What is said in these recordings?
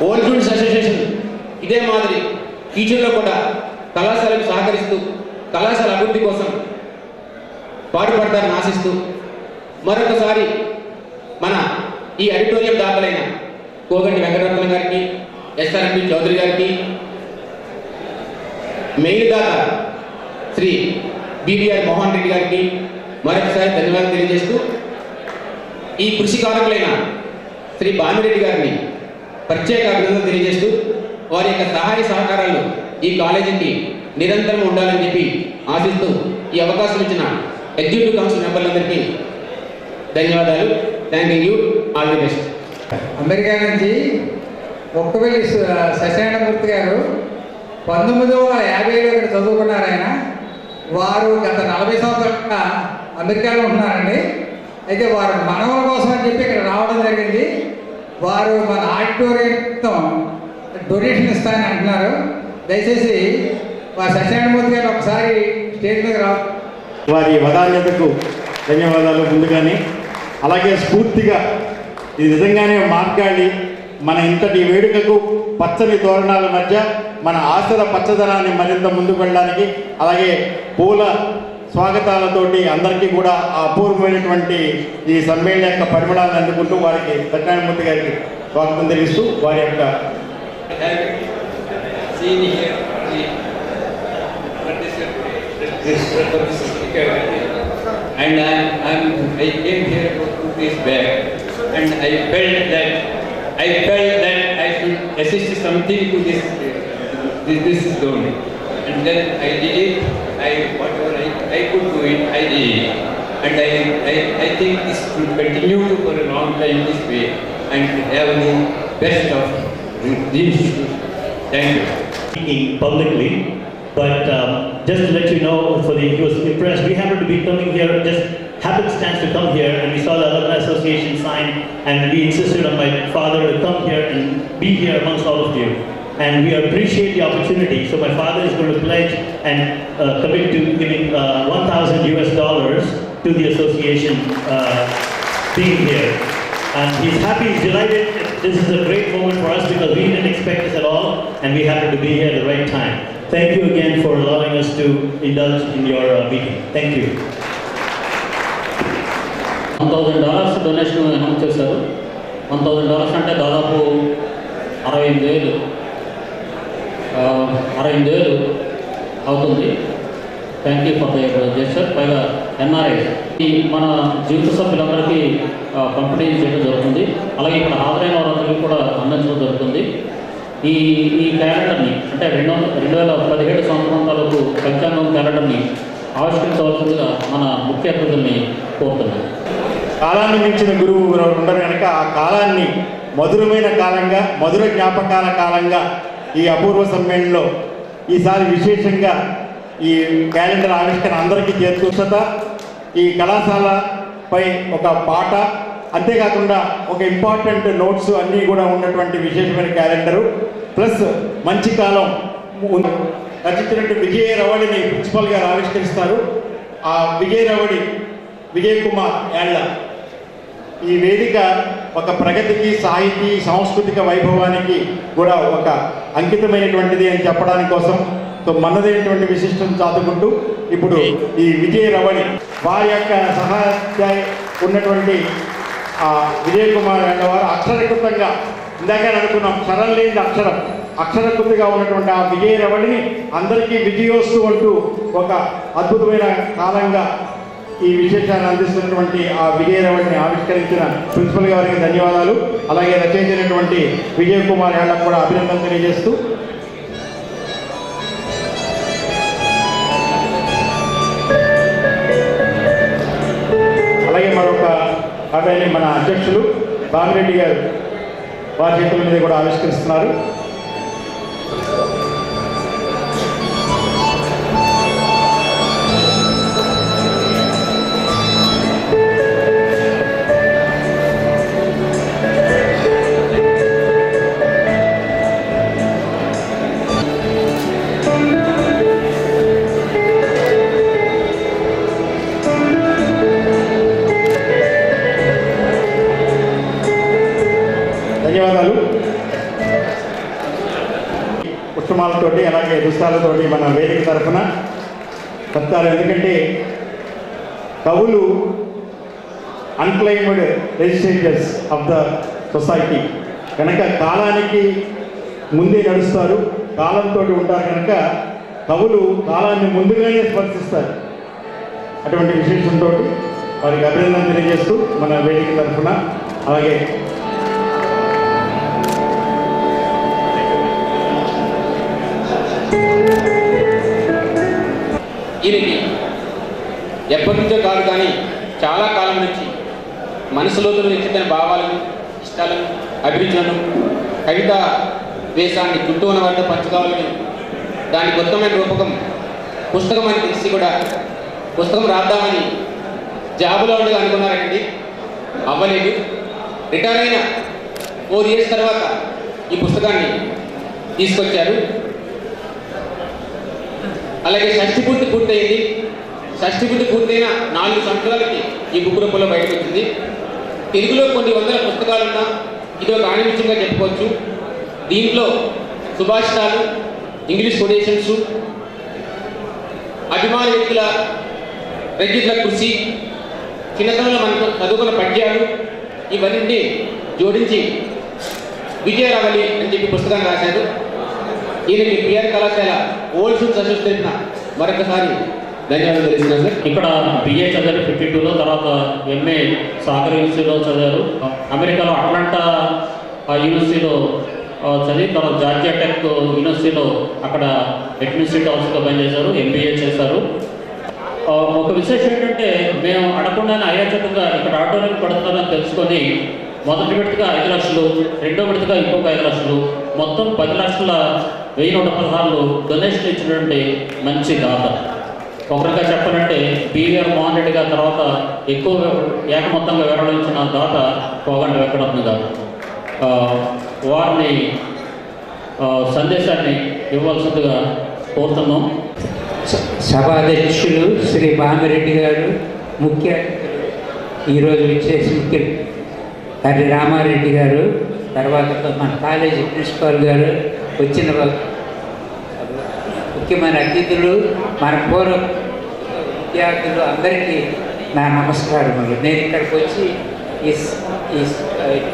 Old students association ఇదే మాదిరి టీచర్లు కూడా కళాశాలకు సహకరిస్తూ కళాశాల అభివృద్ధి కోసం పాటుపడతారని ఆశిస్తూ మరొకసారి మన ఈ ఆడిటోరియం దాఖలైన కోగంటి వెంకటరత్నం గారికి, ఎస్ఆర్ఎంపి చౌదరి గారికి, మెయిల్ దాత శ్రీ బివిఆర్ మోహన్ రెడ్డి గారికి మరొకసారి ధన్యవాదాలు తెలియజేస్తూ ఈ కృషి కారకులైన శ్రీ భామిరెడ్డి గారిని ప్రత్యేక అభినందనలు తెలియజేస్తూ వారి యొక్క సహాయ సహకారాలు ఈ కాలేజీకి నిరంతరం ఉండాలని చెప్పి ఆశిస్తూ ఈ అవకాశం ఇచ్చిన ఎగ్జిక్యూటివ్ కౌన్సిల్ మెంబర్లందరికీ ధన్యవాదాలు. Thank you. All the best. America నుంచి ఒక్కవెల్లి సత్యనారాయణమూర్తి గారు 1950లో ఇక్కడ చదువుకున్నారు. ఆయన వారు గత 40 సంవత్సరాలుగా అమెరికాలో ఉంటున్నారండి. అయితే వారు మనవల కోసం అని చెప్పి ఇక్కడ రావడం జరిగింది. వారు మన ఆడిటోరియం డొనేషన్ ఇస్తానని అంటున్నారు. దయచేసి వారి సత్యనారాయణమూర్తి గారు ఒకసారి స్టేజ్ మీద వారి వదాన్యతకు ధన్యవాదాలు ముందుగానే. అలాగే స్ఫూర్తిగా ఇది నిజంగానే మాట్లాడి మన ఇంతటి వేడుకకు పచ్చని తోరణాల మధ్య మన ఆశల పచ్చదనాన్ని మరింత ముందుకు వెళ్ళడానికి, అలాగే పూల స్వాగతాలతోటి అందరికీ కూడా ఆ అపూర్వమైనటువంటి ఈ సమ్మేళన యొక్క పరిమళాన్ని అందుకుంటూ వారికి సత్యనారాయణమూర్తి గారికి స్వాగతం తెలియస్తూ వారి యొక్క and I came here 2 days back, and I felt that I should assist something to this zone, and then I did it. Whatever I could do it, I did it, and I think this should continue for a long time this way, and have the best of this. Thank you. Speaking publicly. But just to let you know, he was impressed. We happened to be coming here, just happenstance to come here, and we saw the Alumni Association sign, and we insisted on my father to come here and be here amongst all of you. And we appreciate the opportunity. So my father is going to pledge and commit to giving $1,000 to the association being here. And he's happy, he's delighted. This is a great moment for us because we didn't expect this at all, and we happened to be here at the right time. Thank you again for allowing us to indulge in your meeting. Thank you. $1,000 donation announce చేశారు. $1,000 అంటే దాదాపు 68,000 అవుతుంది. Thank you for the gesture. పైగా NRI మన జీవిత సభ్యులందరికీ పంపిణీ చేయడం జరుగుతుంది. అలాగే ఇక్కడ హాజరైన వారందరికీ కూడా అందించడం జరుగుతుంది. ఈ క్యాలెండర్ని అంటే 2017 సంవత్సరం తాలూకు పంచాంగం క్యాలెండర్ని ఆవిష్కరించవలసిందిగా మన ముఖ్య అతిథుల్ని కోరుతున్నాం. కాలాన్ని మించిన గురువు ఉండరు కనుక ఆ కాలాన్ని మధురమైన కాలంగా, మధుర జ్ఞాపకాల కాలంగా ఈ అపూర్వ సమ్మేళనంలో ఈసారి విశేషంగా ఈ క్యాలెండర్ ఆవిష్కరణ అందరికీ చేకూర్చత, ఈ కళాశాలపై ఒక పాట, అంతేకాకుండా ఒక ఇంపార్టెంట్ నోట్స్ అన్నీ కూడా ఉన్నటువంటి విశేషమైన క్యాలెండరు, ప్లస్ మంచి కాలం రచించినట్టు విజయ రవళిని ప్రిన్సిపల్ గారు ఆవిష్కరిస్తారు. ఆ విజయ రవళి విజయ్ కుమార్ యాళ్ళ ఈ వేదిక ఒక ప్రగతికి, సాహితీ, సాంస్కృతిక వైభవానికి కూడా ఒక అంకితమైనటువంటిది అని చెప్పడానికి కోసం మనదైనటువంటి విశిష్టం చాటుకుంటూ ఇప్పుడు ఈ విజయ రవళి వారి యొక్క సహాధ్యాయ ఉన్నటువంటి విజయ్ కుమార్ వారు అక్షరకృతంగా, ఇందాక అనుకున్నాం క్షరం లేని అక్షరకృతిగా ఉన్నటువంటి ఆ విజయ రవళిని అందరికీ విజయోస్తు అంటూ ఒక అద్భుతమైన కాలంగా ఈ విశేషాన్ని అందిస్తున్నటువంటి ఆ విజయ రవళిని ఆవిష్కరించిన ప్రిన్సిపల్ గారికి ధన్యవాదాలు. అలాగే రచయించినటువంటి విజయ్ కుమార్ యాళ్ళకు కూడా అభినందనలు తెలియజేస్తూ అలాగే మరొక అబ్బాయిని మన అధ్యక్షులు భామిరెడ్డి గారు వారి చేతుల మీద కూడా ఆవిష్కరిస్తున్నారు. ధన్యవాదాలు. పుష్పమాలతోటి అలాగే దుస్తాలతోటి మన వేదిక తరఫున చెప్తారు. ఎందుకంటే కవులు unclaimed legislators of the society కనుక కాలానికి ముందే నడుస్తారు, కాలంతో ఉంటారు కనుక కవులు కాలాన్ని ముందుగానే స్పర్శిస్తారు. అటువంటి విశేషంతో వారికి అభినందన తెలియజేస్తూ మన వేదిక తరఫున అలాగే ఈయనకి ఎప్పటి నుంచో కాదు కానీ చాలా కాలం నుంచి మనసులోతులు వ్యక్తిత్వ భావాలను, ఇష్టాలను, అభిరుచులను, కవితా వేషాన్ని చుట్టూన వద్ద పంచుకోవాలని దాని కొత్తమైన రూపకం పుస్తకం అని తెలిసి కూడా పుస్తకం రాద్దామని జాబులో ఉండగా అనుకున్నారండి. అవ్వలేదు. రిటైర్ అయిన 4 years తర్వాత ఈ పుస్తకాన్ని తీసుకొచ్చారు. అలాగే షష్ఠి పూర్తయింది. షష్ఠి పూర్తయిన 4 సంవత్సరాలకి ఈ బుక్ రూపంలో బయటకు వచ్చింది. తెలుగులో కొన్ని వందల పుస్తకాలున్నా ఇది ఒక ఆణిముత్యంగా చెప్పుకోవచ్చు. దీంట్లో సుభాషితాలు, ఇంగ్లీష్ కొటేషన్స్, అభిమాన వ్యక్తుల రచయితల కృషి, చిన్నతనంలో మనకు చదువుకున్న పద్యాలు ఇవన్నీ జోడించి విజయరావళి అని చెప్పి పుస్తకాన్ని రాశారు. ఈయనకి పిఆర్ కళాశాల ఓల్డ్ స్టూడెంట్స్ అసోసియేషన్ తరఫున మరొకసారి ధన్యవాదాలు తెలుస్తున్నాను సార్. ఇక్కడ బిఏ చదివారు 52లో, తర్వాత ఎంఏ సాగర్ యూనివర్సిటీలో చదివారు. అమెరికాలో అట్లాంటా యూనివర్సిటీలో చదివి తర్వాత జార్జియా టెక్ యూనివర్సిటీలో అక్కడ అడ్మినిస్ట్రేటివ్ ఆఫీసర్గా పనిచేశారు. ఎంబీఏ చేశారు. ఒక విశేషం ఏంటంటే మేము అడగకుండానే అయాచకంగా ఇక్కడ ఆటోని పడుతున్నారని తెలుసుకొని మొదటి విడతగా 5 లక్షలు, రెండో విడతగా ఇంకొక 5 లక్షలు, మొత్తం 10,116 డొనేషన్ ఇచ్చినటువంటి మంచి దాత. ఒకరిగా చెప్పాలంటే బీవీఆర్ మోహన్ రెడ్డి గారి తర్వాత ఎక్కువ ఏకమొత్తంగా వివరించిన దాత కోగంటి వెంకటరత్న గారు. వారిని సందేశాన్ని ఇవ్వాల్సిందిగా కోరుతున్నాం. సభాధ్యక్షులు శ్రీ భామిరెడ్డి గారు, ముఖ్య ఈరోజు విచ్చేసి ముఖ్య హరి రామారెడ్డి గారు, తర్వాత మన కాలేజీ ప్రిన్సిపాల్ గారు, వచ్చిన ముఖ్యమైన అతిథులు, మన పూర్వ విద్యార్థులు అందరికీ నా నమస్కారములు. నేను ఇక్కడికి వచ్చి ఈ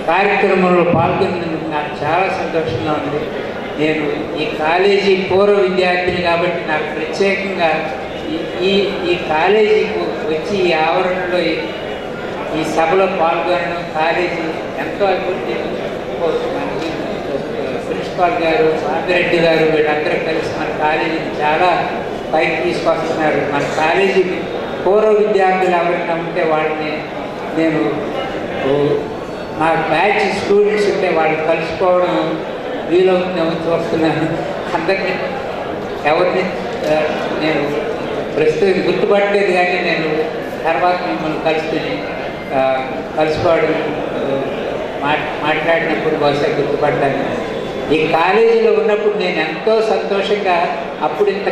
కార్యక్రమంలో పాల్గొన్నందుకు నాకు చాలా సంతోషంగా ఉంది. నేను ఈ కాలేజీ పూర్వ విద్యార్థిని కాబట్టి నాకు ప్రత్యేకంగా ఈ కాలేజీకి వచ్చి ఈ ఆవరణలో ఈ సభలో పాల్గొనడం, కాలేజీ ఎంతో అభివృద్ధి, ప్రిన్సిపాల్ గారు, ఆదిరెడ్డి గారు వీళ్ళందరూ కలిసి మన కాలేజీని చాలా పైకి తీసుకొస్తున్నారు. మన కాలేజీ పూర్వ విద్యార్థులు ఎవరైనా ఉంటే వాళ్ళని నేను మా బ్యాచ్ స్టూడెంట్స్ ఉంటే వాళ్ళు కలుసుకోవడం వీలవుతుందేమో చూస్తున్నాను. అందరినీ ఎవరిని నేను ప్రస్తుతం గుర్తుపట్టలేదు, కానీ నేను తర్వాత మిమ్మల్ని కలుసుకోవడం మాట్లాడినప్పుడు బహుశా గుర్తుపడ్డాను. ఈ కాలేజీలో ఉన్నప్పుడు నేను ఎంతో సంతోషంగా, అప్పుడు ఇంత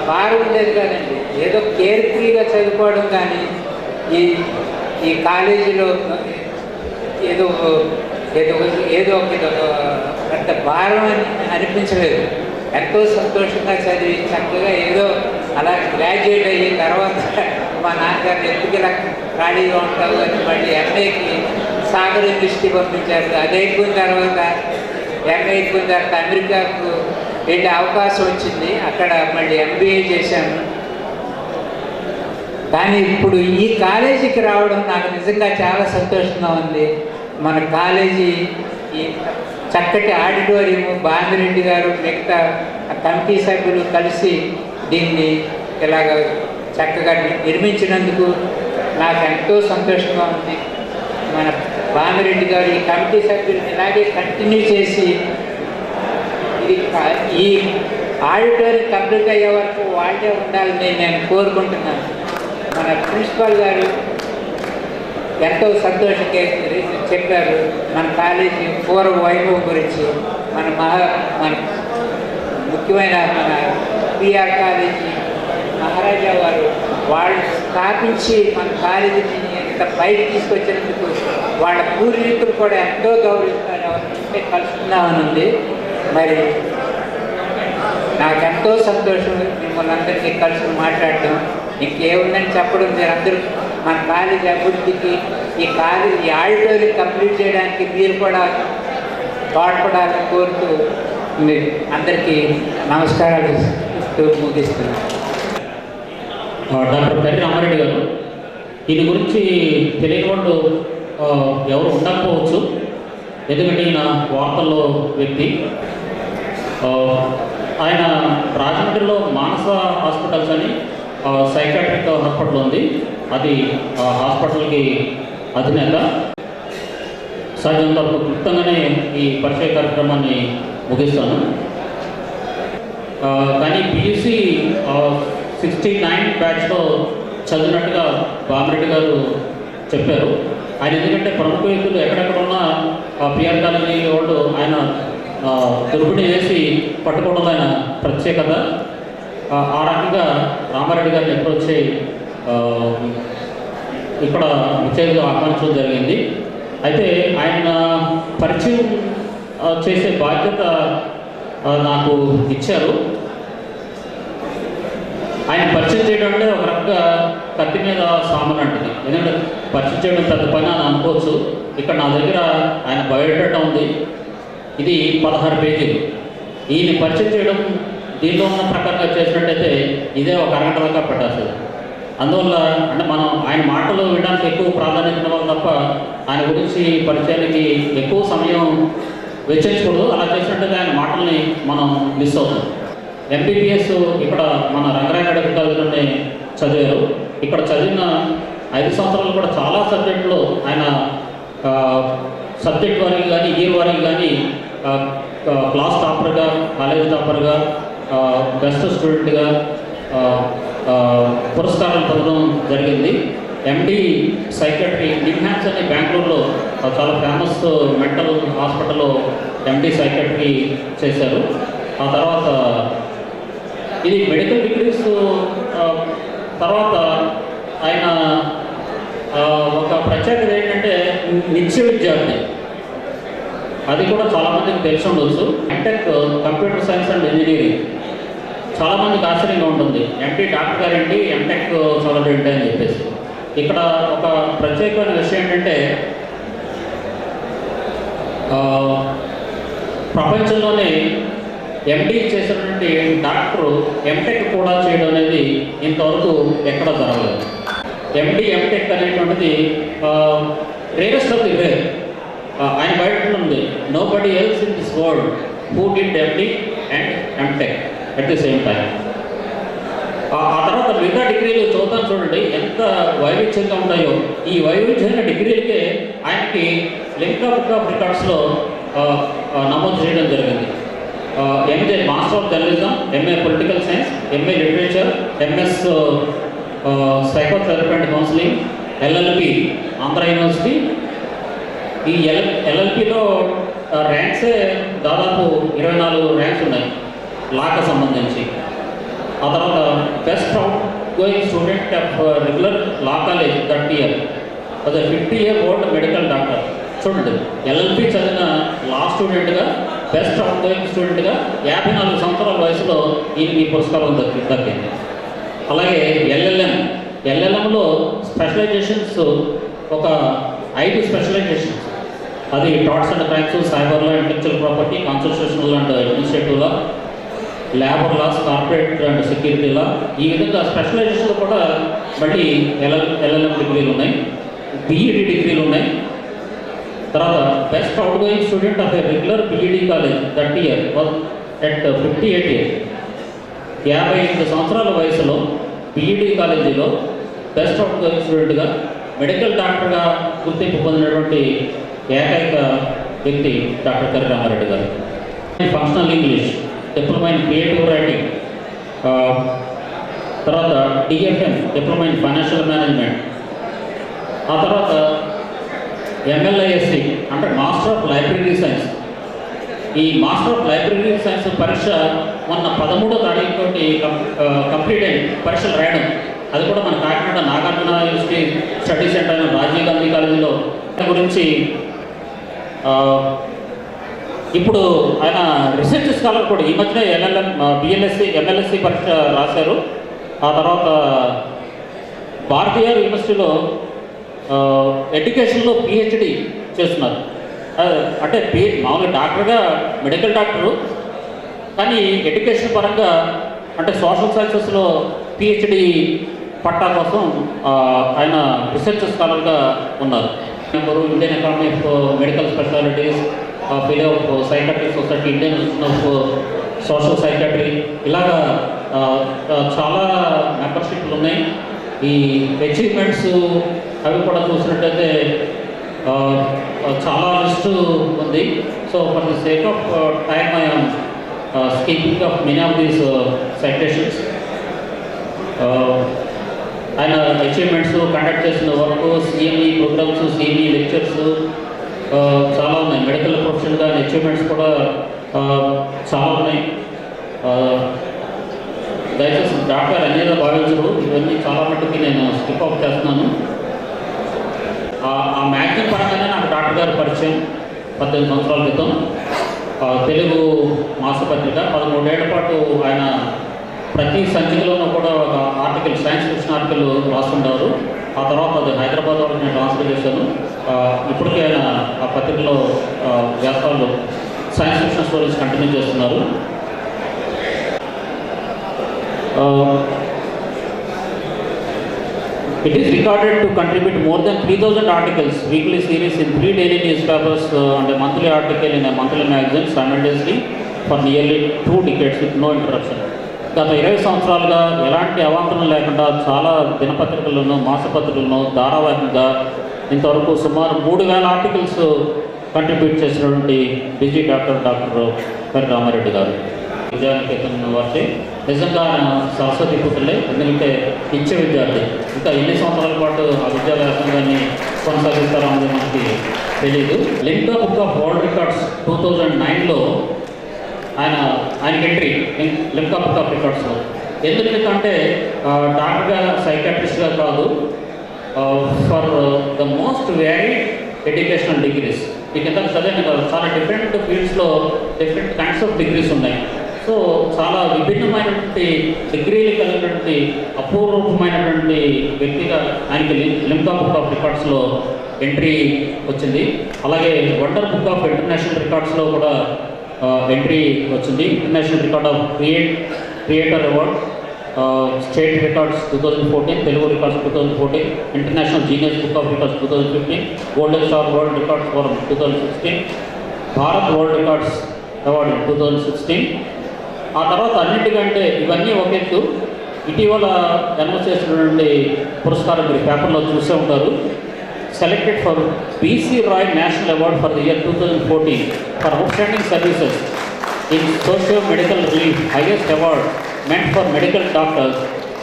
భారం ఉండేది కాదండి, ఏదో కేర్ ఫ్రీగా చదువుకోవడం. కానీ ఈ కాలేజీలో ఏదో ఏదో ఏదో అంత భారం అనిపించలేదు. ఎంతో సంతోషంగా చదివి చక్కగా ఏదో అలా గ్రాడ్యుయేట్ అయ్యి తర్వాత మా నాన్నగారు ఎందుకు ఇలా ఖాళీగా ఉంటావు అని మళ్ళీ ఎంఏకి సాగర్ యూనివర్సిటీ పంపించారు. అది అయిపోయిన తర్వాత అమెరికాకు వెళ్ళే అవకాశం వచ్చింది. అక్కడ మళ్ళీ ఎంబీఏ చేశాను. కానీ ఇప్పుడు ఈ కాలేజీకి రావడం నాకు నిజంగా చాలా సంతోషంగా ఉంది. మన కాలేజీ ఈ చక్కటి ఆడిటోరియం, భామిరెడ్డి గారు మిగతా కమిటీ సభ్యులు కలిసి దీన్ని ఇలాగ చక్కగా నిర్మించినందుకు నాకు ఎంతో సంతోషంగా ఉంది. మన భామిరెడ్డి గారు ఈ కమిటీ సభ్యులను ఇలాగే కంటిన్యూ చేసి ఈ ఆడిటోరియం కంప్లీట్ అయ్యే వరకు వాళ్ళే ఉండాలని నేను కోరుకుంటున్నాను. మన ప్రిన్సిపాల్ గారు ఎంతో సంతోషంగా చెప్పారు మన కాలేజీ పూర్వ వైభవం గురించి. మన ముఖ్యమైన మన పిఆర్ కాలేజీ మహారాజా వారు వాళ్ళు స్థాపించి మన కాలేజీని ఎంత పైకి తీసుకొచ్చినందుకు వాళ్ళ పూర్వీకులు కూడా ఎంతో గౌరవిస్తారు. ఎవరికంటే కలుసుకుందామని ఉంది. మరి నాకెంతో సంతోషం మిమ్మల్ని అందరినీ కలిసి మాట్లాడడం. ఇంకేముందని చెప్పడం, మీరందరూ మన కాలేజీ అభివృద్ధికి ఈ ఆడిటోరియం కంప్లీట్ చేయడానికి మీరు కూడా తోడ్పడాలని కోరుతూ అందరికీ నమస్కారాలు ఇస్తూ ముగిస్తున్నాను. డాక్టర్ కర్రి రామారెడ్డి గారు, దీని గురించి తెలియని వాళ్ళు ఎవరు ఉండకపోవచ్చు, ఎందుకంటే ఈయన వార్తల్లో వ్యక్తి. ఆయన రాజమండ్రిలో మానస హాస్పిటల్స్ అని సైకాట్రిక్ హాస్పిటల్ ఉంది, అది హాస్పిటల్కి అధినేత. సాధ్యంత క్లుప్తంగానే ఈ పరిచయ కార్యక్రమాన్ని ముగిస్తాను. కానీ పియూసీ 69 బ్యాచ్లో చదివినట్టుగా బామిరెడ్డి గారు చెప్పారు. ఆయన ఎందుకంటే ప్రముఖ వ్యక్తులు ఎక్కడెక్కడ ఉన్న పిఆర్ కాలనీ వాళ్ళు ఆయన దుర్బిణి వేసి పట్టుకోవడం ఆయన ప్రత్యేకత. ఆ రకంగా రామారెడ్డి గారిని అప్రోచ్ ఇక్కడ విచ్చేదిగా ఆహ్వానించడం జరిగింది. అయితే ఆయన పరిచయం చేసే బాధ్యత నాకు ఇచ్చారు. ఆయన పరిచయం చేయడం అంటే ఒక రకంగా కత్తి మీద సామాన్ అంటుంది, ఎందుకంటే పరిచయం చేయడం పెద్ద పని అని అనుకోవచ్చు. ఇక్కడ నా దగ్గర ఆయన బయోడేటా ఉంది, ఇది 16 పేజీలు. ఈయన పరిచయం చేయడం దీనిలో ఉన్న ప్రకారంగా చేసినట్టయితే ఇదే ఒక అరగంట దాకా పెట్టాల్సింది. అందువల్ల అంటే మనం ఆయన మాటలు వినడానికి ఎక్కువ ప్రాధాన్యత ఇవ్వాలి తప్ప ఆయన గురించి పరిచయానికి ఎక్కువ సమయం వెచ్చించకూడదు. అలా చేసినట్టయితే ఆయన మాటల్ని మనం మిస్ అవుతాం. ఎంబీబీఎస్ ఇక్కడ మన రంగరాయ మెడికల్ కాలేజీలోనే చదివారు. ఇక్కడ చదివిన 5 సంవత్సరాలు కూడా చాలా సబ్జెక్టులో ఆయన సబ్జెక్ట్ వారికి కానీ ఇయర్ వారికి కానీ క్లాస్ టాపర్గా, కాలేజ్ టాపర్గా, బెస్ట్ స్టూడెంట్గా పురస్కారాలు పొందడం జరిగింది. ఎండి సైకాట్రీ నిమ్హాన్స్ అనే బెంగళూరులో చాలా ఫేమస్ మెంటల్ హాస్పిటల్లో ఎండి సైకాట్రీ చేశారు. ఆ తర్వాత ఇది మెడికల్ డిగ్రీస్ తర్వాత ఆయన ఒక ప్రత్యేకత ఏంటంటే నిత్య విద్యార్థి. అది కూడా చాలామందికి తెలిసి ఉండవచ్చు. MTech computer science and engineering చాలామందికి ఆశ్చర్యంగా ఉంటుంది. ఎంపీ డాక్టర్ గారేంటి, ఎంటెక్ చదవడేంటి అని చెప్పేసి. ఇక్కడ ఒక ప్రత్యేకమైన విషయం ఏంటంటే ప్రపంచంలోనే ఎండి చేసినటువంటి డాక్టరు ఎంటెక్ కూడా చేయడం అనేది ఇంతవరకు ఎక్కడ జరగలేదు. ఎండి ఎంటెక్ అనేటువంటిది రేరెస్ట్ ఆఫ్ ది రేర్. ఆయన బయట ఉంది, nobody else in this world who did MD and MTech at the same time. ఆ తర్వాత మిగతా డిగ్రీలు చూద్దాం చూడండి ఎంత వైవిధ్యంగా ఉంటాయో. ఈ వైవిధ్యమైన డిగ్రీలకే ఆయనకి లింకా బుక్ ఆఫ్ రికార్డ్స్లో నమోదు చేయడం జరిగింది. MA master of journalism, MA political science, MA literature, MS psychotherapy and counselling, LLP Andhra university. ఈ ఎల్ఎల్పిలో ర్యాంక్సే దాదాపు 24 ర్యాంక్స్ ఉన్నాయి లాకు సంబంధించి. ఆ తర్వాత best out going student of regular law college that year అది 50 year ఓల్డ్ మెడికల్ డాక్టర్. చూడండి, ఎల్ఎల్పి చదివిన లా స్టూడెంట్గా బెస్ట్ అవుట్ గోయింగ్ స్టూడెంట్గా 54 సంవత్సరాల వయసులో ఈ పురస్కారం దక్కింది. అలాగే ఎల్ఎల్ఎంలో స్పెషలైజేషన్స్ ఒక 5 స్పెషలైజేషన్స్. అది torts and crimes, cyber law, intellectual property, constitutional and administrative law, labour laws, corporate and security law. ఈ విధంగా స్పెషలైజేషన్లో కూడా మళ్ళీ ఎల్ఎల్ఎం డిగ్రీలు ఉన్నాయి, బీఈడి డిగ్రీలు ఉన్నాయి. తర్వాత best out going student of a regular BEd college that year at 58 years. 58 సంవత్సరాల వయసులో బీఈడి కాలేజీలో బెస్ట్ అవుట్ గోయింగ్ స్టూడెంట్గా మెడికల్ డాక్టర్గా గుర్తింపు పొందినటువంటి ఏకైక వ్యక్తి doctor Karri Ramareddy garu. Functional English, diploma in creative writing, తర్వాత DFM diploma in financial management. ఆ తర్వాత ఎంఎల్ఐఎస్సి అంటే మాస్టర్ ఆఫ్ లైబ్రరీ సైన్స్. ఈ మాస్టర్ ఆఫ్ లైబ్రరీ సైన్స్ పరీక్ష మొన్న 13వ తారీఖు కంప్లీట్ అయింది పరీక్షలు రాయడం. అది కూడా మన Kakinada Nagarjuna university study centre Rajiv Gandhi కాలేజీలో గురించి ఇప్పుడు ఆయన రీసెర్చ్ స్కాలర్ కూడా ఈ మధ్యనే ఎల్ఎల్ఎం బిఎల్ఎస్సి ఎంఎల్ఎస్సి పరీక్ష రాశారు. ఆ తర్వాత భారతీయ యూనివర్సిటీలో ఎడ్యుకేషన్లో పిహెచ్డి చేస్తున్నారు. అంటే మామూలుగా డాక్టర్గా మెడికల్ డాక్టరు, కానీ ఎడ్యుకేషన్ పరంగా అంటే సోషల్ సైన్సెస్లో పిహెచ్డి పట్టా కోసం ఆయన రీసెర్చ్ స్కాలర్గా ఉన్నారు. Indian academy of medical specialities, fellow of psychiatry society, Indian institute of social psychiatry, ఇలాగా చాలా మెంబర్షిప్లు ఉన్నాయి. ఈ అచీవ్మెంట్స్ అవి కూడా చూసినట్టయితే చాలా లిస్టు ఉంది. So for the sake of time I am speaking of many of these citations. ఆయన అచీవ్మెంట్స్, కండక్ట్ చేసిన work, CME programmes, CME lectures చాలా ఉన్నాయి. మెడికల్ ప్రొఫెషన్గా అచీవ్మెంట్స్ కూడా చాలా ఉన్నాయి. దయచేసి డాక్టర్ అనేది భావించరు, ఇవన్నీ చాలా మట్టుకి నేను స్కిప్ అవుట్ చేస్తున్నాను. ఆ మ్యాగజైన్ పరంగానే నాకు డాక్టర్ గారు పరిచయం 18 సంవత్సరాల క్రితం. తెలుగు మాసపత్రిక 13 ఏళ్ల పాటు ఆయన ప్రతి సంచికలోనూ కూడా ఒక ఆర్టికల్, సైన్స్ ఫిక్షన్ ఆర్టికల్ రాస్తుంటారు. ఆ తర్వాత అది హైదరాబాద్ వరకు నేను ట్రాన్స్ఫర్ చేశాను. ఇప్పటికీ ఆయన ఆ పత్రికలో వ్యాసాలు, సైన్స్ ఫిక్షన్ స్టోరీస్ కంటిన్యూ చేస్తున్నారు. It is recorded to contribute more than 3,000 articles, weekly series in 3 daily newspapers and a monthly article in a monthly magazine simultaneously for nearly 2 decades with no interruption. గత 20 సంవత్సరాలుగా ఎలాంటి అవాంతరం లేకుండా చాలా దినపత్రికలను, మాసపత్రికలను ధారావాహికంగా ఇంతవరకు సుమారు 3,000 articles contribute చేసినటువంటి busy doctor Karri Ramareddy గారు. విద్యానికేతన్ వారితే నిజంగా ఆయన సరస్వతి పుత్రులే. ఎందుకంటే ఇచ్చే విద్యార్థి ఇంకా ఎన్ని సంవత్సరాల పాటు ఆ విద్యా వ్యాసంగాన్ని కొనసాగిస్తారో అనేది మనకి తెలియదు. Limca book of world records 2009లో ఆయనకి ఎంట్రీ లిమ్కా బుక్ ఆఫ్ రికార్డ్స్లో. ఎందుకంటే డాక్టర్గా, సైకాట్రిస్ట్గా కాదు, for the most varied educational degrees. ఈ కింద చదివాను కదా, చాలా డిఫరెంట్ ఫీల్డ్స్లో డిఫరెంట్ కైండ్స్ ఆఫ్ డిగ్రీస్ ఉన్నాయి. సో చాలా విభిన్నమైనటువంటి డిగ్రీలు కలిగినటువంటి అపూర్వమైనటువంటి వ్యక్తిగా ఆయనకి లిమ్కా బుక్ ఆఫ్ రికార్డ్స్లో ఎంట్రీ వచ్చింది. అలాగే వండర్ బుక్ ఆఫ్ ఇంటర్నేషనల్ రికార్డ్స్లో కూడా ఎంట్రీ వచ్చింది. International record of creator award, state records 2014, Telugu records 2014, international genius book of records 2015, golden star world records forum 2016, Bharat world records award 2016. ఆ తర్వాత అన్నింటికంటే ఇవన్నీ ఒక ఎత్తు, ఇటీవల అనౌన్స్ చేసినటువంటి పురస్కారం మీరు పేపర్లో చూసే ఉంటారు. Selected for B C Roy national award for the year 2014 for outstanding services in socio medical relief, highest award meant for medical doctors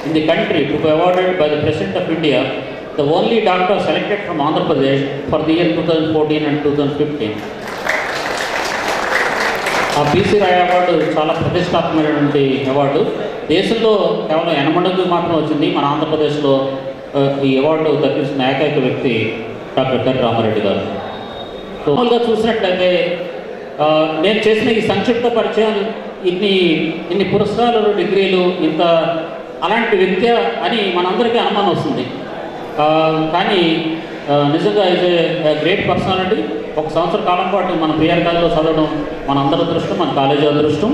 in the country to be awarded by the President of India, the only doctor selected from Andhra Pradesh for the year 2014 and 2015. ఆ BC Roy award చాలా ప్రతిష్టాత్మకమైనటువంటి award. దేశంలో కేవలం 8 మాత్రం వచ్చింది. మన ఆంధ్రప్రదేశ్లో ఈ award దక్కించిన ఏకైక వ్యక్తి డాక్టర్ కర్రి రామారెడ్డి గారు. మామూలుగా చూసినట్లయితే నేను చేసిన ఈ సంక్షిప్త పరిచయం, ఇన్ని పురస్కారాలు, డిగ్రీలు, ఇంత అలాంటి వ్యక్తి అని మనందరికీ అనుమానం వస్తుంది. కానీ నిజంగా ఇది గ్రేట్ పర్సనాలిటీ. 1 సంవత్సర కాలం పాటు మన పిఆర్ కాలేజీలో చదవడం మన అందరి అదృష్టం, మన కాలేజీ అదృష్టం.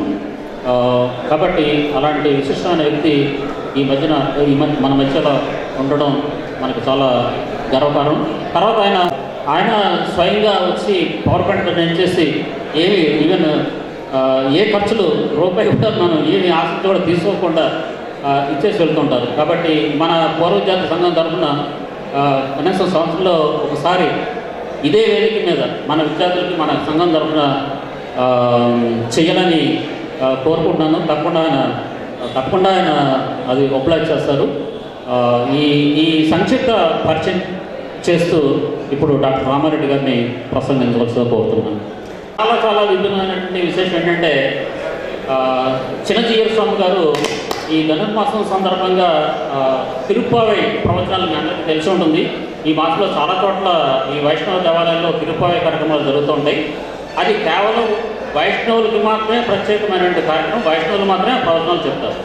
కాబట్టి అలాంటి విశిష్టమైన వ్యక్తి మన మధ్యలో ఉండడం మనకు చాలా గర్వకారణం. తర్వాత ఆయన స్వయంగా వచ్చి పవర్ పాయింట్ నేను చేసి ఈవెన్ ఏ ఖర్చులు రూపాయి కూడా మనం ఏమి ఆసక్తి కూడా తీసుకోకుండా ఇచ్చేసి వెళ్తుంటారు. కాబట్టి మన పూర్వ విద్యార్థి సంఘం తరఫున కనీసం సంవత్సరంలో ఒకసారి ఇదే వేదిక మీద మన విద్యార్థులకి మన సంఘం తరఫున చేయాలని కోరుకుంటున్నాను. తప్పకుండా ఆయన అది ఒబ్లైజ్ చేస్తారు. ఈ సంక్షిప్త పరిచయం చేస్తూ ఇప్పుడు డాక్టర్ రామారెడ్డి గారిని ప్రసంగించవలసిందిగా కోరుతున్నాను. చాలా విభిన్నమైనటువంటి విశేషం ఏంటంటే చిన్నజీయర్ స్వామి గారు ఈ ధనుర్మాసం సందర్భంగా తిరుప్పావై ప్రవచనాలు మీ అందరికీ తెలిసి ఉంటుంది. ఈ మాసంలో చాలా చోట్ల ఈ వైష్ణవ దేవాలయాల్లో తిరుప్పావై కార్యక్రమాలు జరుగుతూ ఉంటాయి. అది కేవలం వైష్ణవులకి మాత్రమే ప్రత్యేకమైనటువంటి కార్యక్రమం, వైష్ణవులు మాత్రమే ప్రవచనాలు చెప్తారు.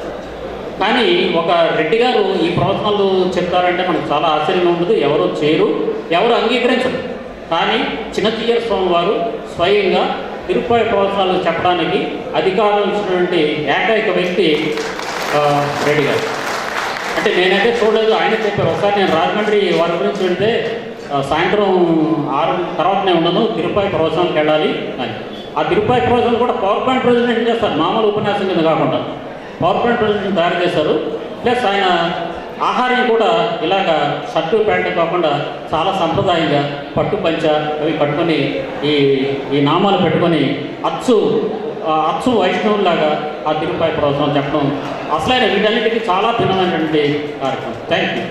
కానీ ఒక రెడ్డి గారు ఈ ప్రవచనాలు చెప్తారంటే మనకు చాలా ఆశ్చర్యంగా ఉంటుంది. ఎవరు చేయరు, ఎవరు అంగీకరించరు. కానీ చిన్నతీయ స్వామి వారు స్వయంగా తిరుపతి ప్రవచనాలు చెప్పడానికి అధికారం ఇచ్చినటువంటి ఏకైక వ్యక్తి రెడ్డి గారు. అంటే నేనైతే చూడలేదు, ఆయన చెప్పారు. ఒకసారి నేను రాజమండ్రి వారి గురించి వెళ్తే సాయంత్రం 6 తర్వాత నేను ఉండను, తిరుపతి ప్రవచనాలకు వెళ్ళాలి అని. ఆ తిరుపతి ప్రవచనాలు కూడా పవర్ పాయింట్ ప్రెజెంటేషన్ చేస్తారు, మామూలు ఉపన్యాసం కింద కాకుండా పవర్ పాయింట్ ప్రెజెంటేషన్ తయారు చేశారు. ప్లస్ ఆయన ఆహారం కూడా ఇలాగ షర్టు ప్యాంటు కాకుండా చాలా సంప్రదాయంగా పట్టు పంచ అవి పట్టుకొని ఈ నామాలు పెట్టుకొని అచ్చు వైష్ణవులాగా ఆ తిరుపతి ప్రవచనం చెప్పడం అసలైన వీటన్నిటికీ చాలా భిన్నమైనటువంటి కార్యక్రమం. Thank you.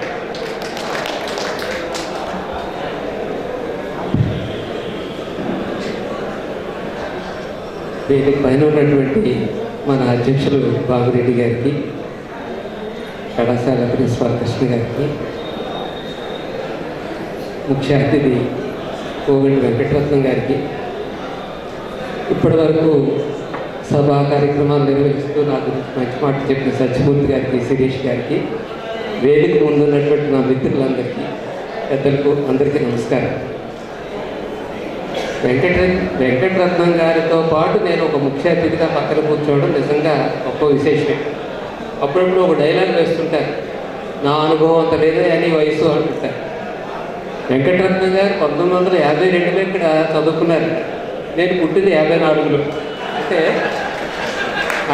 వేదిక పైన ఉన్నటువంటి మన అధ్యక్షులు బాబురెడ్డి గారికి, కళాశాల ప్రిన్సిపాల్ కృష్ణ గారికి, ముఖ్య అతిథి కోవిడ్ వెంకటరత్నం గారికి, ఇప్పటి వరకు సభా కార్యక్రమాలు నిర్వహిస్తూ నా గురించి మంచి మాట చెప్పిన సత్యమూర్తి గారికి, శిరీష్ గారికి, వేదిక ముందున్నటువంటి నా మిత్రులందరికీ, పెద్దలకు అందరికీ నమస్కారం. వెంకటరత్నం గారితో పాటు నేను ఒక ముఖ్య అతిథిగా పక్కన కూర్చోవడం నిజంగా గొప్ప విశేషమే. అప్పుడప్పుడు ఒక డైలాగ్ వేస్తుంటారు, నా అనుభవం అంత లేదే అని వయసు అంటుంటారు. వెంకటరత్నం గారు 1952లో ఇక్కడ చదువుకున్నారు. నేను పుట్టింది 54లో. అంటే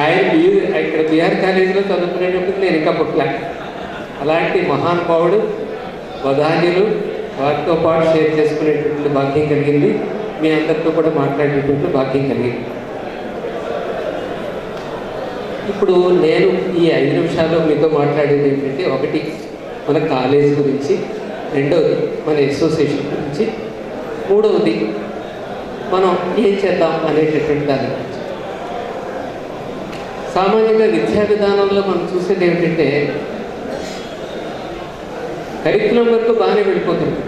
ఆయన ఇక్కడ బీఆర్ కాలేజీలో చదువుకునేటప్పుడు నేను ఇంకా పుట్టలే. అలాంటి మహానుభావుడు, వదాన్యులు, వారితో పాటు షేర్ చేసుకునేటటువంటి భాగ్యం కలిగింది. మీ అందరితో కూడా మాట్లాడేటటువంటి భాగ్యం కలిగింది. ఇప్పుడు నేను ఈ 5 నిమిషాల్లో మీతో మాట్లాడేది ఏంటంటే, ఒకటి మన కాలేజీ గురించి, రెండవది మన అసోసియేషన్ గురించి, మూడవది మనం ఏం చేద్దాం అనేటటువంటి దాని గురించి. సామాన్యంగా విద్యా విధానంలో మనం చూసేది ఏమిటంటే, కరిక్యులం వరకు బాగానే వెళ్ళిపోతుంది.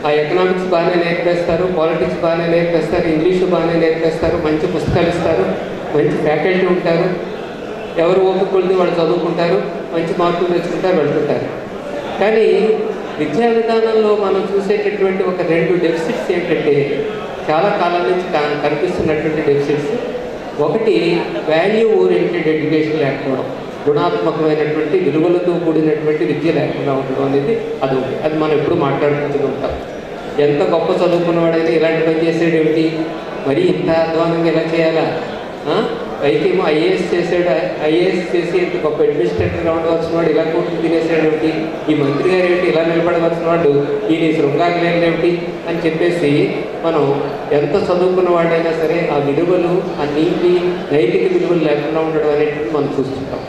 ఆ ఎకనామిక్స్ బాగానే నేర్పేస్తారు, పాలిటిక్స్ బాగానే నేర్పేస్తారు, ఇంగ్లీషు బాగానే నేర్పేస్తారు, మంచి పుస్తకాలు ఇస్తారు, మంచి ఫ్యాకల్టీ ఉంటారు, ఎవరు ఓపికలు వాళ్ళు చదువుకుంటారు, మంచి మార్కులు తెచ్చుకుంటారు, వెళ్తుంటారు. కానీ విద్యా విధానంలో మనం చూసేటటువంటి ఒక 2 డెఫిసిట్స్ ఏంటంటే, చాలా కాలం నుంచి కనిపిస్తున్నటువంటి డెఫిసిట్స్. ఒకటి, వాల్యూ ఓరియంటెడ్ ఎడ్యుకేషన్ లేకపోవడం, గుణాత్మకమైనటువంటి విలువలతో కూడినటువంటి విద్య లేకుండా ఉండడం అనేది అది మనం ఎప్పుడు మాట్లాడుకుంటూ ఉంటాం. ఎంత గొప్ప చదువుకున్నవాడైనా ఇలాంటి పని చేసేది ఏమిటి, మరీ ఇంత అధ్వానంగా ఎలా చేయాలా, పైకేమో ఐఏఎస్ చేసాడు, ఐఏఎస్ చేసి ఇంత గొప్ప అడ్మినిస్ట్రేటర్గా ఉండవలసిన వాడు ఇలా కోర్టు తినేసాడు ఏమిటి, ఈ మంత్రి గారు ఏమిటి ఇలా నిలబడవలసిన వాడు ఈ శృంగారులు ఏమిటి అని చెప్పేసి మనం ఎంత చదువుకున్న వాడైనా సరే ఆ విలువలు, ఆ నైతిక విలువలు లేకుండా ఉండడం అనేటువంటి మనం చూస్తుంటాం.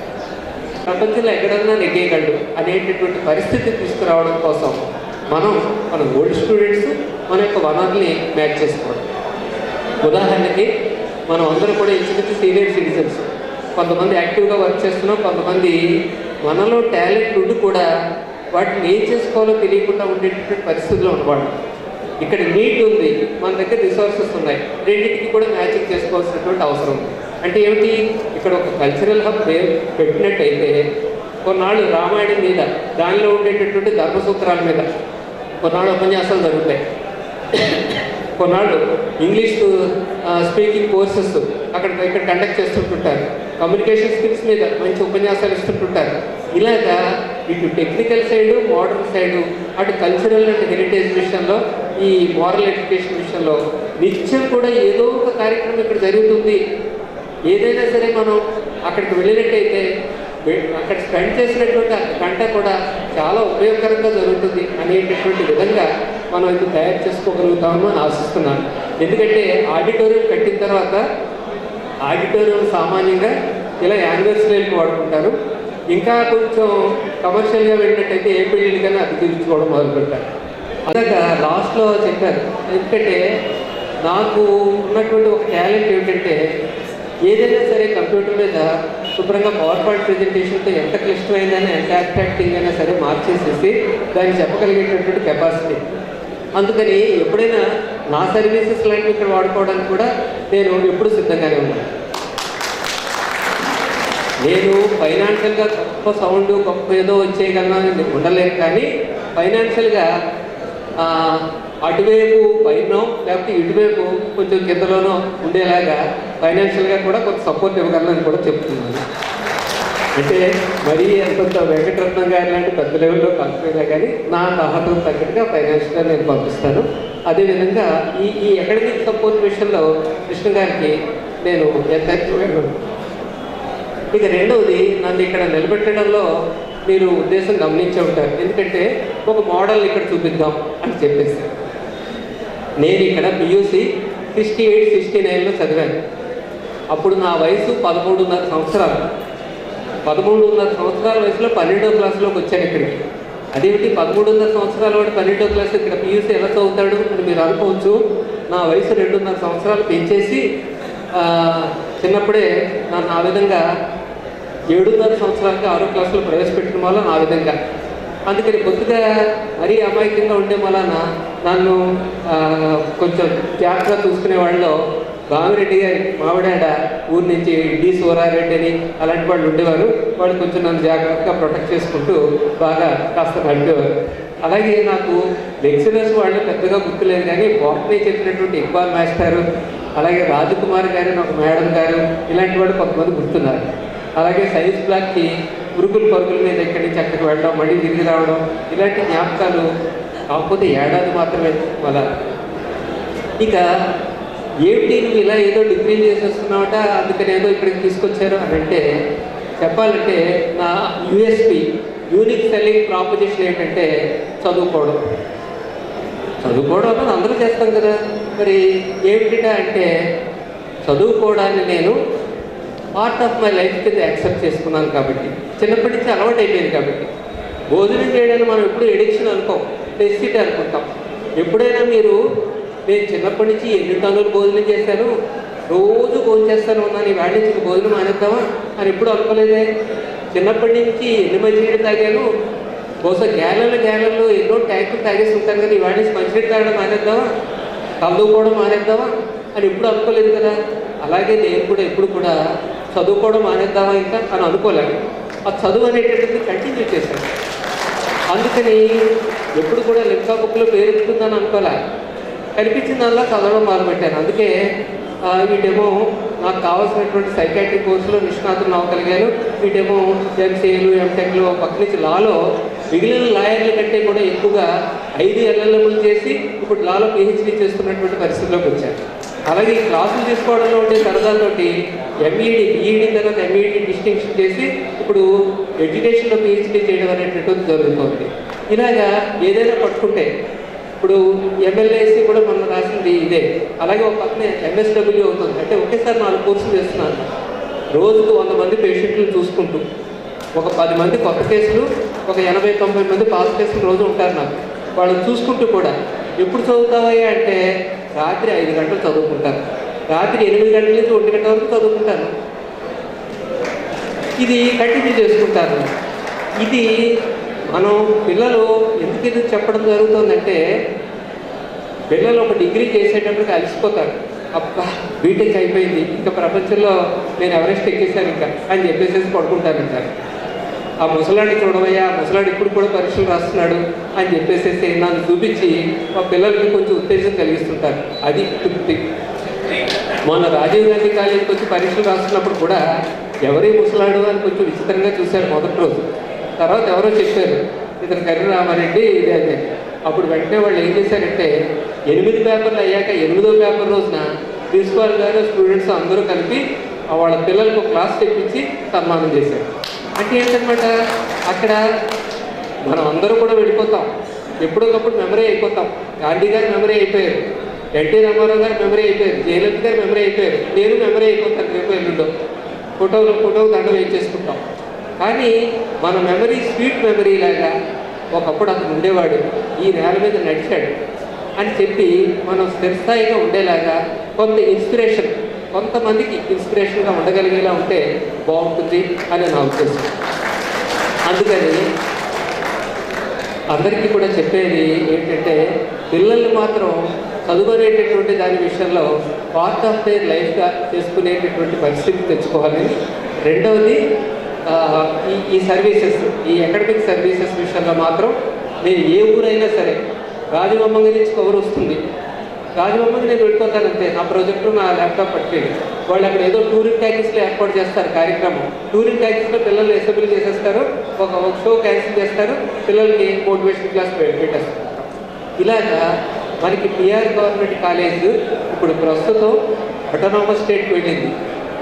ప్రపంచంలో ఎక్కడన్నా నెగ్గేయగలడు అనేటటువంటి పరిస్థితి తీసుకురావడం కోసం మన ఓల్డ్ స్టూడెంట్స్ మన యొక్క వనరుల్ని మ్యాచ్ చేసుకోవడం. ఉదాహరణకి మనం అందరూ కూడా ఇంచుమించు సీనియర్ సిటిజన్స్, కొంతమంది యాక్టివ్గా వర్క్ చేస్తున్నాం, కొంతమంది మనలో టాలెంట్ ఉండి కూడా వాటిని ఏం చేసుకోవాలో తెలియకుండా ఉండేటటువంటి పరిస్థితుల్లో ఉన్నవాడు. ఇక్కడ నీట్ ఉంది, మన దగ్గర రిసోర్సెస్ ఉన్నాయి, రెండింటికి కూడా మ్యాచింగ్ చేసుకోవాల్సినటువంటి అవసరం ఉంది. అంటే ఏమిటి, ఇక్కడ ఒక కల్చరల్ హబ్ పెట్టినట్టయితే కొన్నాళ్ళు రామాయణం మీద, దానిలో ఉండేటటువంటి ధర్మసూత్రాల మీద కొన్నాళ్ళు ఉపన్యాసాలు జరుగుతాయి, కొన్నాళ్ళు ఇంగ్లీష్ స్పీకింగ్ కోర్సెస్ ఇక్కడ కండక్ట్ చేస్తుంటుంటారు, కమ్యూనికేషన్ స్కిల్స్ మీద మంచి ఉపన్యాసాలు ఇస్తుంటుంటారు. ఇలాగా ఇటు టెక్నికల్ సైడు, మోడర్న్ సైడు, అటు కల్చరల్ అండ్ హెరిటేజ్ విషయంలో, ఈ మోరల్ ఎడ్యుకేషన్ విషయంలో నిత్యం కూడా ఏదో ఒక కార్యక్రమం ఇక్కడ జరుగుతుంది. ఏదైనా సరే మనం అక్కడికి వెళ్ళినట్టయితే అక్కడ స్పెండ్ చేసినటువంటి గంట కూడా చాలా ఉపయోగకరంగా జరుగుతుంది అనేటటువంటి విధంగా మనం ఇది తయారు చేసుకోగలుగుతామని అని ఆశిస్తున్నాను. ఎందుకంటే ఆడిటోరియం కట్టిన తర్వాత ఆడిటోరియం సామాన్యంగా ఇలా యానివర్సరీలకు వాడుకుంటారు. ఇంకా కొంచెం కమర్షియల్గా వెళ్ళినట్టయితే ఏ పెళ్ళికైనా అది తీర్చుకోవడం మొదలుపెట్టారు. అలాగా లాస్ట్లో చెప్పారు. ఎందుకంటే నాకు ఉన్నటువంటి ఒక టాలెంట్ ఏమిటంటే, ఏదైనా సరే కంప్యూటర్ మీద శుభ్రంగా పవర్ పాయింట్ ప్రెజెంటేషన్తో ఎంత క్లిష్టమైందని, ఎంత అట్రాక్టింగ్ అయినా సరే మార్చేసేసి దాన్ని చెప్పగలిగేటటువంటి కెపాసిటీ. అందుకని ఎప్పుడైనా నా సర్వీసెస్ లాంటివి ఇక్కడ వాడుకోవడానికి కూడా నేను ఎప్పుడు సిద్ధంగానే ఉన్నాను. నేను ఫైనాన్షియల్గా గొప్ప సౌండ్ గొప్ప ఏదో వచ్చేయగలను ఉండలేను, కానీ ఫైనాన్షియల్గా అటువైపు పైనో లేకపోతే ఇటువైపు కొంచెం కిందలోనో ఉండేలాగా ఫైనాన్షియల్గా కూడా కొంత సపోర్ట్ ఇవ్వగలనని కూడా చెప్తున్నాను. అంటే మరీ అంత వెంకటరత్నం గారి లాంటి పెద్ద లెవెల్లో పంపినా కానీ నా అర్హతకు తగ్గట్టుగా ఫైనాన్షియల్గా నేను పంపిస్తాను. అదేవిధంగా ఈ అకాడమిక్ సపోర్ట్ విషయంలో కృష్ణ గారికి నేను ఎంత. ఇక రెండవది, నన్ను ఇక్కడ నిలబెట్టడంలో మీరు ఉద్దేశం గమనించే ఉంటారు. ఎందుకంటే ఒక మోడల్ ఇక్కడ చూపిద్దాం అని చెప్పేసి నేను ఇక్కడ పియూసి 68-69లో చదివాను. అప్పుడు నా వయసు 13.5 సంవత్సరాలు. 13.5 సంవత్సరాల వయసులో 12వ క్లాసులోకి వచ్చాను ఇక్కడికి. అదేమిటి 13.5 సంవత్సరాల వాడు 12వ క్లాస్ ఇక్కడ పియూసి ఎలా చదువుతాడు అని మీరు అనుకోవచ్చు. నా వయసు 2.5 సంవత్సరాలు పెంచేసి చిన్నప్పుడే నన్ను ఆ విధంగా 7.5 సంవత్సరాలకి 6వ క్లాసులో ప్రవేశపెట్టిన వల్ల నా విధంగా, అందుకని కొద్దిగా మరీ అమాయకంగా ఉండే వలన నన్ను కొంచెం జాగ్రత్తగా చూసుకునే వాళ్ళు భామిరెడ్డి గారి మావిడాడ ఊరి నుంచి డి సూరారెడ్డి అని అలాంటి వాళ్ళు ఉండేవారు. వాళ్ళు కొంచెం నన్ను జాగ్రత్తగా ప్రొటెక్ట్ చేసుకుంటూ బాగా కాస్త నడిపేవారు. అలాగే నాకు లెక్చరర్స్ వాళ్ళు పెద్దగా గుర్తులేదు, కానీ బాటనీ చెప్పినటువంటి ఇక్బాల్ మాస్టారు, అలాగే రాజకుమార్ గారు అని ఒక మేడం గారు, ఇలాంటి వాళ్ళు కొంతమంది గుర్తున్నారు. అలాగే సైన్స్ బ్లాక్కి ఉరుకులు పరుగుల మీద ఇక్కడి నుంచి అక్కడికి వెళ్ళడం, మళ్ళీ తిరిగి రావడం, ఇలాంటి జ్ఞాపకాలు. కాకపోతే ఏడాది మాత్రమే వాళ్ళ. ఇక ఏమిటి నువ్వు ఇలా ఏదో డిగ్రీ చేసేస్తున్నావట, అందుకని ఏదో ఇక్కడికి తీసుకొచ్చారు అని అంటే, చెప్పాలంటే నా యూఎస్పి యూనిక్ సెల్లింగ్ ప్రాపోజిషన్ ఏంటంటే చదువుకోవడం. చదువుకోవడం అన్నది అందరూ చేస్తాం కదా, మరి ఏమిటిట అంటే చదువుకోవడాన్ని నేను పార్ట్ ఆఫ్ మై లైఫ్ కింద యాక్సెప్ట్ చేసుకున్నాను. కాబట్టి చిన్నప్పటి నుంచి అలవాటు అయిపోయింది. కాబట్టి భోజనం చేయడానికి మనం ఎప్పుడు ఎడిక్షన్ అనుకోం, నెసిటీ అనుకుంటాం. ఎప్పుడైనా మీరు నేను చిన్నప్పటి నుంచి 8 టన్నులు భోజనం చేశాను, రోజు భోజనం చేస్తాను ఉన్నాను, ఈ వాడి నుంచి భోజనం మానేద్దామా అని ఎప్పుడు అనుకోలేదే. చిన్నప్పటి నుంచి ఎన్ని మంచినీళ్ళు తాగాను, బహుశా గ్యాలల్లో ఎన్నో ట్యాంకులు తాగేసి ఉంటాను కదా, ఈ వాడి నుంచి మంచినీళ్ళు తాగడం మానేద్దామా, చదువుకోవడం మానేద్దామా అని ఎప్పుడు అనుకోలేదు కదా. అలాగే నేను కూడా ఎప్పుడు కూడా చదువుకోవడం మానేద్దామా ఇంకా అని అనుకోలేను. ఆ చదువు అనేటటువంటిది కంటిన్యూ చేశాను. అందుకని ఎప్పుడు కూడా లెక్క బుక్లో పేరుతుందని అనుకోలే, కనిపించిందల్లా చదవడం మొదలుపెట్టాను. అందుకే వీటేమో నాకు కావాల్సినటువంటి సైకాట్రీ కోర్సులో నిష్ణాతులు అవ్వగలిగాను. వీటేమో ఎంసీఏలు ఎంటెక్లు పక్క నుంచి లాలో మిగిలిన లాయర్ల కంటే కూడా ఎక్కువగా 5 LLMలు చేసి ఇప్పుడు లాలో PhD చేస్తున్నటువంటి పరిస్థితిలోకి వచ్చాను. అలాగే ఈ క్లాసులు తీసుకోవడంలో ఉండే సరదాతోటి ఎంఈడి బీఈడి తర్వాత ఎంఈడి డిస్టింక్షన్ చేసి ఇప్పుడు ఎడ్యుకేషన్లో PhD చేయడం అనేటటువంటి జరుగుతుంది. ఇలాగా ఏదైనా పట్టుకుంటే ఇప్పుడు MLAC కూడా మనం రాసింది ఇదే. అలాగే ఒక పక్కన MSW అవుతుంది. అంటే ఒకేసారి 4 కోర్సులు చేస్తున్నాను. రోజుకు 100 మంది పేషెంట్లు చూసుకుంటూ, ఒక 10 మంది కొత్త కేసులు, ఒక 80-90 మంది పాత కేసులు రోజు ఉంటారు నాకు. వాళ్ళు చూసుకుంటూ కూడా ఎప్పుడు చదువుతావయ్యా అంటే రాత్రి 5 గంటలు చదువుకుంటాను, రాత్రి 8 గంటల నుంచి 1 గంట వరకు చదువుకుంటాను. ఇది కంటిన్యూ చేసుకుంటాను. ఇది మనం పిల్లలు ఎందుకు ఇది చెప్పడం జరుగుతుందంటే, పిల్లలు ఒక డిగ్రీ చేసేటప్పటికి అలసిపోతారు. అబ్బా బీటెక్ అయిపోయింది, ఇంకా ప్రపంచంలో నేను ఎవరెస్ట్ ఎక్కేసాను ఇంకా అని చెప్పేసి పడుకుంటారంటారు. ఆ ముసలాడిని చూడవయ్యా, ముసలాడు ఇప్పుడు కూడా పరీక్షలు రాస్తున్నాడు అని చెప్పేసి నన్ను చూపించి మా పిల్లలకి కొంచెం ఉత్తేజం కలిగిస్తుంటారు. అది తృప్తి. మొన్న రాజీవ్ గాంధీ కాలేజీకి వచ్చి పరీక్షలు రాస్తున్నప్పుడు కూడా ఎవరి ముసలాడు అని కొంచెం విచిత్రంగా చూశారు మొదటి రోజు. తర్వాత ఎవరో చెప్పారు ఇతను కర్రీ రామారెడ్డి ఇది అని. అప్పుడు వెంటనే వాళ్ళు ఏం చేశారంటే 8 పేపర్లు అయ్యాక 8వ పేపర్ రోజున ప్రిన్సిపాల్ గారు స్టూడెంట్స్ అందరూ కలిపి వాళ్ళ పిల్లలకు క్లాస్ తెప్పించి సన్మానం చేశారు. అంటే ఏంటన్నమాట, అక్కడ మనం అందరూ కూడా వెళ్ళిపోతాం, ఎప్పుడొకప్పుడు మెమరీ అయిపోతాం. గాంధీ గారు మెమరీ అయిపోయారు, ఎన్టీ రామారావు గారు మెమరీ అయిపోయారు, జయలలిత గారు మెమరీ అయిపోయారు, నేను మెమరీ అయిపోతాను రేపు ఎల్లుండో. ఫోటో దండం వేయించేసుకుంటాం. కానీ మన మెమరీ స్వీట్ మెమరీ లాగా ఒకప్పుడు అతను ఉండేవాడు, ఈ నేల మీద నడిచాడు అని చెప్పి మనం స్థిరస్థాయిగా ఉండేలాగా కొంత ఇన్స్పిరేషన్, కొంతమందికి ఇన్స్పిరేషన్గా ఉండగలిగేలా ఉంటే బాగుంటుంది అని నా ఉద్దేశం. అందుకని అందరికీ కూడా చెప్పేది ఏంటంటే, పిల్లల్ని మాత్రం చదువుకునేటటువంటి దాని విషయంలో పార్ట్ ఆఫ్ దేర్ లైఫ్గా చేసుకునేటటువంటి పరిస్థితి తెచ్చుకోవాలని. రెండవది ఈ సర్వీసెస్, ఈ అకాడమిక్ సర్వీసెస్ విషయంలో మాత్రం నేను ఏ ఊరైనా సరే, రాజమమ్మంగి నుంచి కవర్ వస్తుంది, రాజమమ్మంగి నేను వెళ్ళిపోతాను అంతే. నా ప్రాజెక్టు నా ల్యాప్టాప్ పట్టుకెళ్ళి వాళ్ళు అక్కడ ఏదో టూరింగ్ ప్యాకేజ్లో ఏర్పాటు చేస్తారు కార్యక్రమం. టూరింగ్ ప్యాకేజ్లో పిల్లలు అసెంబ్లీ చేసేస్తారు, ఒక షో క్యాన్సిల్ చేస్తారు, పిల్లలకి మోటివేషన్ క్లాస్ పెట్టేస్తారు. ఇలాగా మనకి పిఆర్ గవర్నమెంట్ కాలేజ్ ఇప్పుడు ప్రస్తుతం ఆటోనామస్ స్టేట్కి వెళ్ళింది.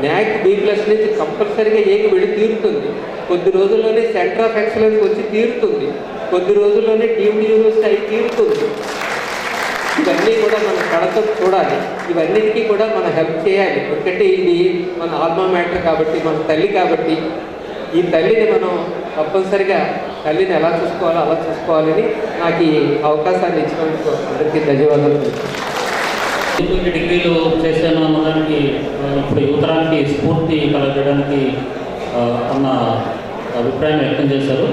NAC B+ నుంచి కంపల్సరీగా ఏకి వెళ్ళి తీరుతుంది. కొద్ది రోజుల్లోనే సెంటర్ ఆఫ్ ఎక్సలెన్స్ వచ్చి తీరుతుంది. కొద్ది రోజుల్లోనే డీమ్డ్ యూనివర్సిటీ అయి తీరుతుంది. ఇవన్నీ కూడా మనం కడతో చూడాలి. ఇవన్నిటికీ కూడా మనం హెల్ప్ చేయాలి. ఎందుకంటే ఇది మన ఆల్మా మ్యాటర్ కాబట్టి, మన తల్లి కాబట్టి, ఈ తల్లిని మనం తప్పనిసరిగా తల్లిని ఎలా చూసుకోవాలో అలా చూసుకోవాలని నాకు ఈ అవకాశాన్ని ఇచ్చినందుకు అందరికీ ధన్యవాదాలు. 20 డిగ్రీలు చేశాను అన్నదానికి ఇప్పుడు యువతరానికి స్ఫూర్తి కలగడానికి అన్న అభిప్రాయం వ్యక్తం చేశారు.